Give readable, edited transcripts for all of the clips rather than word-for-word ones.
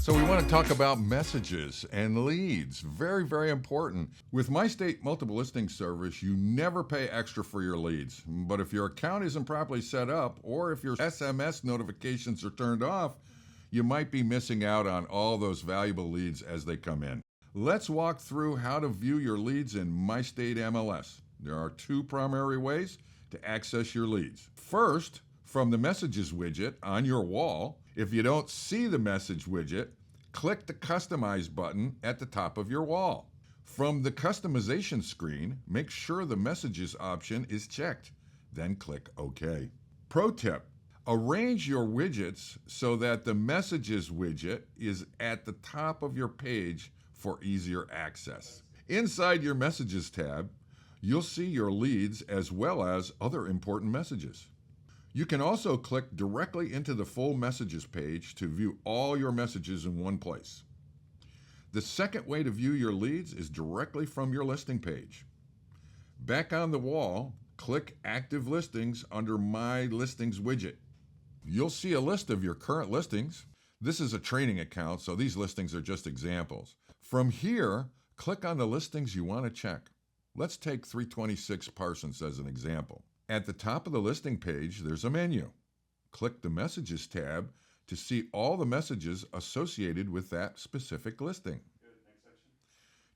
So we want to talk about messages and leads. Very, very important. With MyState Multiple Listing Service, you never pay extra for your leads. But if your account isn't properly set up, or if your SMS notifications are turned off, you might be missing out on all those valuable leads as they come in. Let's walk through how to view your leads in MyStateMLS. There are two primary ways to access your leads. First, from the Messages widget on your wall. If you don't see the Message widget, click the Customize button at the top of your wall. From the customization screen, make sure the Messages option is checked, then click OK. Pro tip: arrange your widgets so that the Messages widget is at the top of your page for easier access. Inside your Messages tab, you'll see your leads as well as other important messages. You can also click directly into the full Messages page to view all your messages in one place. The second way to view your leads is directly from your listing page. Back on the wall, click Active Listings under My Listings widget. You'll see a list of your current listings. This is a training account, so these listings are just examples. From here, click on the listings you want to check. Let's take 326 Parsons as an example. At the top of the listing page, there's a menu. Click the Messages tab to see all the messages associated with that specific listing. Good. Next section.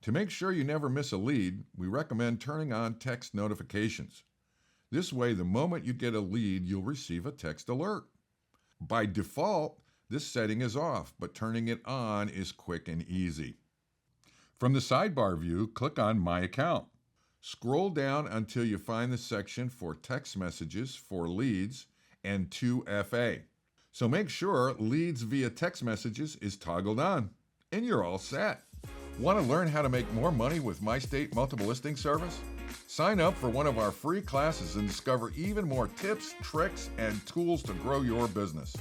To make sure you never miss a lead, we recommend turning on text notifications. This way, the moment you get a lead, you'll receive a text alert. By default, this setting is off, but turning it on is quick and easy. From the sidebar view, click on My Account. Scroll down until you find the section for text messages for leads and 2FA. So make sure leads via text messages is toggled on, and you're all set. Want to learn how to make more money with MyState Multiple Listing Service? Sign up for one of our free classes and discover even more tips, tricks, and tools to grow your business.